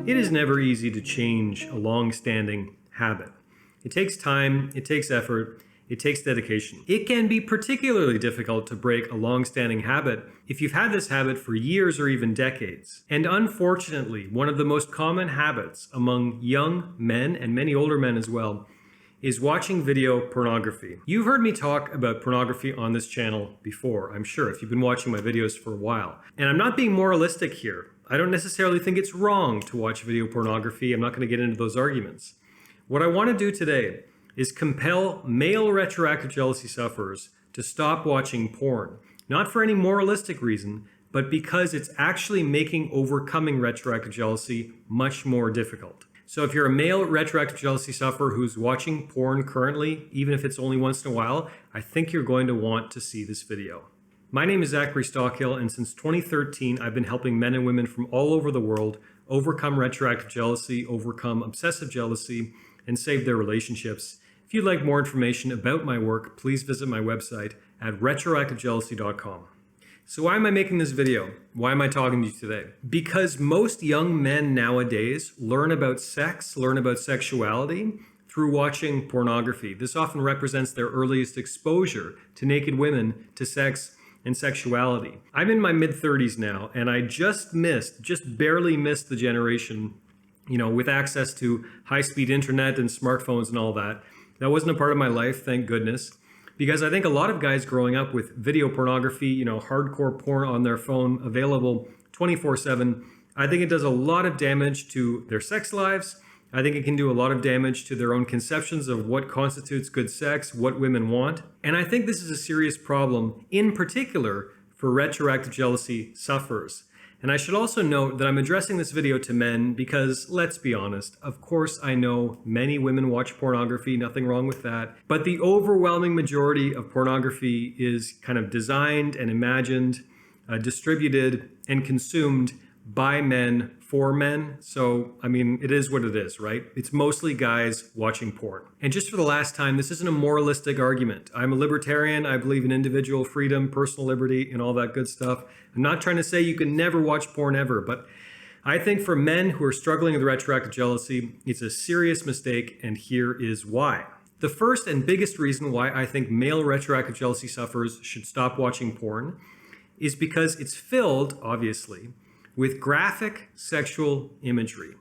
It is never easy to change a long-standing habit. It takes time, it takes effort, it takes dedication. It can be particularly difficult to break a long-standing habit if you've had this habit for years or even decades. And unfortunately, one of the most common habits among young men and many older men as well is watching video pornography. You've heard me talk about pornography on this channel before, I'm sure, if you've been watching my videos for a while. And I'm not being moralistic here. I don't necessarily think it's wrong to watch video pornography. I'm not going to get into those arguments. What I want to do today is compel male retroactive jealousy sufferers to stop watching porn. Not for any moralistic reason, but because it's actually making overcoming retroactive jealousy much more difficult. So if you're a male retroactive jealousy sufferer who's watching porn currently, even if it's only once in a while, I think you're going to want to see this video. My name is Zachary Stockill, and since 2013, I've been helping men and women from all over the world overcome retroactive jealousy, overcome obsessive jealousy, and save their relationships. If you'd like more information about my work, please visit my website at retroactivejealousy.com. So why am I making this video? Why am I talking to you today? Because most young men nowadays learn about sex, learn about sexuality through watching pornogaphy. This often represents their earliest exposure to naked women, to sex, and sexuality. I'm in my mid-30s now, and I just barely missed the generation, with access to high-speed internet and smartphones and all that. That wasn't a part of my life, thank goodness, because I think a lot of guys growing up with video pornography, hardcore porn on their phone available 24/7, I think it does a lot of damage to their sex lives. I think it can do a lot of damage to their own conceptions of what constitutes good sex, what women want. And I think this is a serious problem, in particular for retroactive jealousy sufferers. And I should also note that I'm addressing this video to men because, let's be honest, of course I know many women watch pornography, nothing wrong with that. But the overwhelming majority of pornography is kind of designed and imagined, distributed and consumed by men for men. So, it is what it is, right? It's mostly guys watching porn. And just for the last time, this isn't a moralistic argument. I'm a libertarian. I believe in individual freedom, personal liberty, and all that good stuff. I'm not trying to say you can never watch porn ever, but I think for men who are struggling with retroactive jealousy, it's a serious mistake, and here is why. The first and biggest reason why I think male retroactive jealousy sufferers should stop watching porn is because it's filled, obviously, with graphic sexual imagery.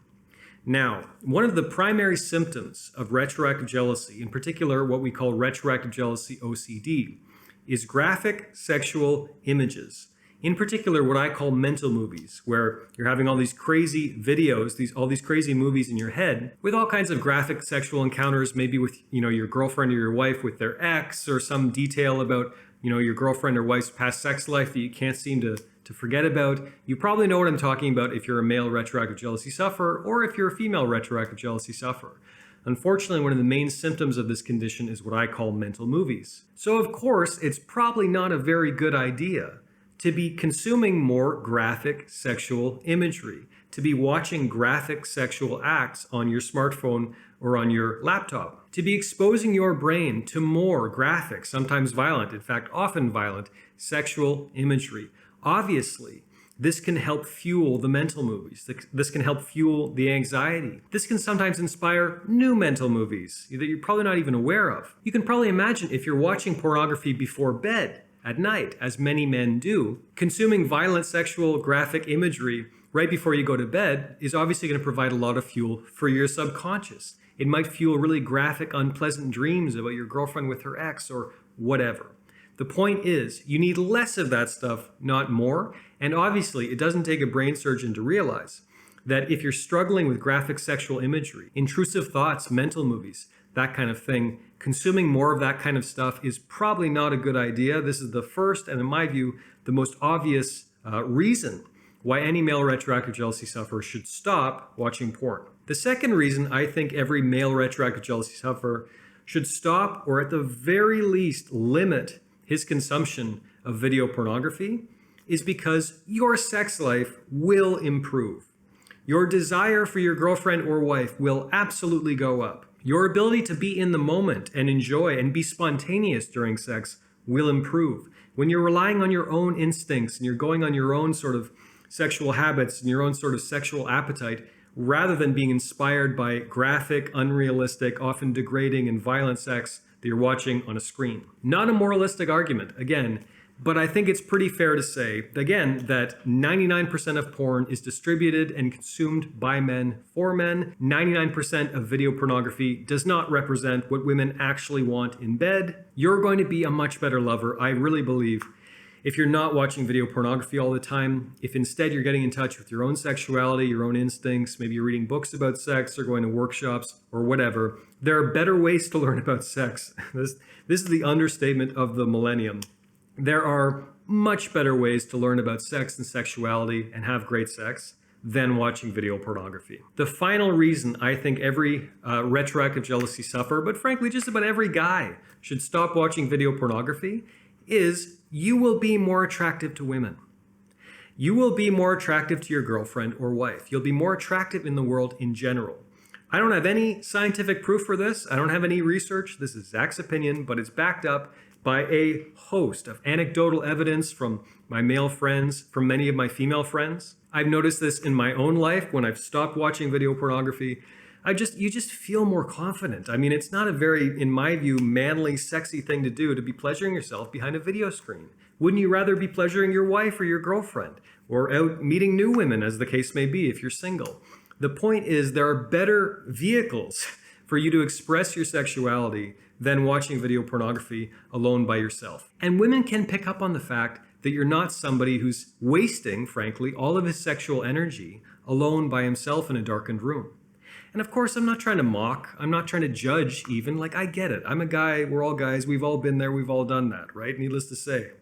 Now, one of the primary symptoms of retroactive jealousy, in particular what we call retroactive jealousy OCD, is graphic sexual images. In particular, what I call mental movies, where you're having all these crazy videos, all these crazy movies in your head with all kinds of graphic sexual encounters, maybe with your girlfriend or your wife with their ex, or some detail about your girlfriend or wife's past sex life that you can't seem to forget about. You probably know what I'm talking about if you're a male retroactive jealousy sufferer or if you're a female retroactive jealousy sufferer. Unfortunately, one of the main symptoms of this condition is what I call mental movies. So of course, it's probably not a very good idea to be consuming more graphic sexual imagery, to be watching graphic sexual acts on your smartphone or on your laptop, to be exposing your brain to more graphic, sometimes violent, in fact, often violent, sexual imagery. Obviously, this can help fuel the mental movies. This can help fuel the anxiety. This can sometimes inspire new mental movies that you're probably not even aware of. You can probably imagine if you're watching pornography before bed at night, as many men do, consuming violent sexual graphic imagery right before you go to bed is obviously going to provide a lot of fuel for your subconscious. It might fuel really graphic, unpleasant dreams about your girlfriend with her ex or whatever. The point is, you need less of that stuff, not more. And obviously, it doesn't take a brain surgeon to realize that if you're struggling with graphic sexual imagery, intrusive thoughts, mental movies, that kind of thing, consuming more of that kind of stuff is probably not a good idea. This is the first, and in my view, the most obvious reason why any male retroactive jealousy sufferer should stop watching porn. The second reason I think every male retroactive jealousy sufferer should stop, or at the very least limit, his consumption of video pornography is because your sex life will improve. Your desire for your girlfriend or wife will absolutely go up. Your ability to be in the moment and enjoy and be spontaneous during sex will improve. When you're relying on your own instincts and you're going on your own sort of sexual habits and your own sort of sexual appetite, rather than being inspired by graphic, unrealistic, often degrading and violent sex that you're watching on a screen. Not a moralistic argument, again, but I think it's pretty fair to say, again, that 99% of porn is distributed and consumed by men for men. 99% of video pornography does not represent what women actually want in bed. You're going to be a much better lover, I really believe, if you're not watching video pornography all the time, if instead you're getting in touch with your own sexuality, your own instincts, maybe you're reading books about sex or going to workshops or whatever. There are better ways to learn about sex. This is the understatement of the millennium. There are much better ways to learn about sex and sexuality and have great sex than watching video pornography. The final reason I think every retroactive jealousy sufferer, but frankly just about every guy, should stop watching video pornography is you will be more attractive to women. You will be more attractive to your girlfriend or wife. You'll be more attractive in the world in general. I don't have any scientific proof for this. I don't have any research. This is Zach's opinion, but it's backed up by a host of anecdotal evidence from my male friends, from many of my female friends. I've noticed this in my own life when I've stopped watching video pornography. You just feel more confident. I mean, it's not a very, in my view, manly, sexy thing to do to be pleasuring yourself behind a video screen. Wouldn't you rather be pleasuring your wife or your girlfriend or out meeting new women, as the case may be, if you're single? The point is there are better vehicles for you to express your sexuality than watching video pornography alone by yourself. And women can pick up on the fact that you're not somebody who's wasting, frankly, all of his sexual energy alone by himself in a darkened room. And of course, I'm not trying to mock. I'm not trying to judge even. Like, I get it. I'm a guy. We're all guys. We've all been there. We've all done that, right? Needless to say.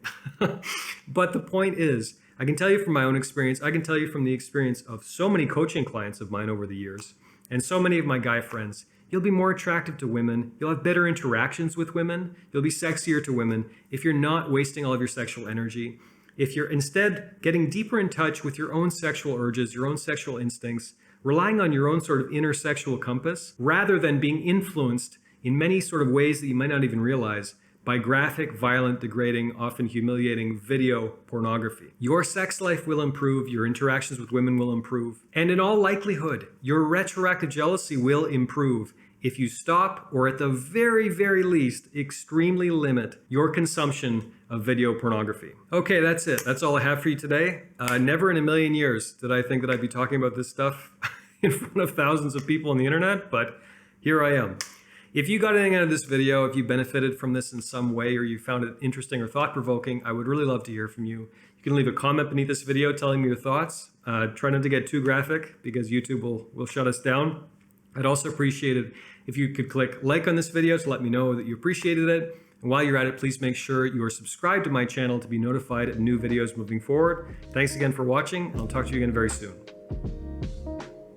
But the point is, I can tell you from my own experience. I can tell you from the experience of so many coaching clients of mine over the years and so many of my guy friends, you'll be more attractive to women. You'll have better interactions with women. You'll be sexier to women if you're not wasting all of your sexual energy. If you're instead getting deeper in touch with your own sexual urges, your own sexual instincts, relying on your own sort of inner sexual compass, rather than being influenced in many sort of ways that you might not even realize by graphic, violent, degrading, often humiliating video pornography. Your sex life will improve, your interactions with women will improve, and in all likelihood, your retroactive jealousy will improve if you stop, or at the very, very least, extremely limit your consumption of video pornography. Okay, that's it. That's all I have for you today. Never in a million years did I think that I'd be talking about this stuff in front of thousands of people on the internet, but here I am. If you got anything out of this video, if you benefited from this in some way, or you found it interesting or thought-provoking, I would really love to hear from you. You can leave a comment beneath this video telling me your thoughts. Try not to get too graphic because YouTube will shut us down. I'd also appreciate it if you could click like on this video to let me know that you appreciated it. And while you're at it, please make sure you are subscribed to my channel to be notified of new videos moving forward. Thanks again for watching, and I'll talk to you again very soon.